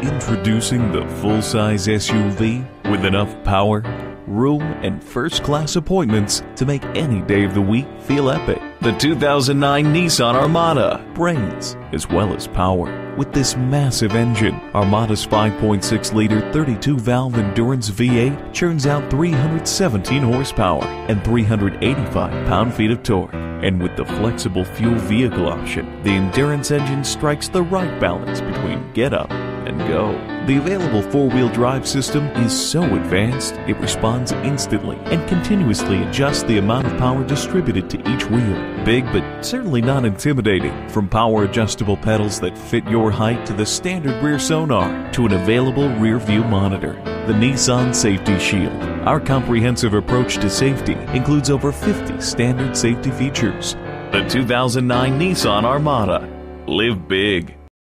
Introducing the full-size SUV with enough power, room, and first-class appointments to make any day of the week feel epic. The 2009 Nissan Armada. Brains as well as power. With this massive engine, Armada's 5.6-liter 32-valve Endurance V8 churns out 317 horsepower and 385 pound-feet of torque. And with the flexible fuel vehicle option, the Endurance engine strikes the right balance between get up and go. The available four-wheel drive system is so advanced, it responds instantly and continuously adjusts the amount of power distributed to each wheel. Big, but certainly not intimidating. From power adjustable pedals that fit your height to the standard rear sonar to an available rear view monitor. The Nissan Safety Shield. Our comprehensive approach to safety includes over 50 standard safety features. The 2009 Nissan Armada. Live big.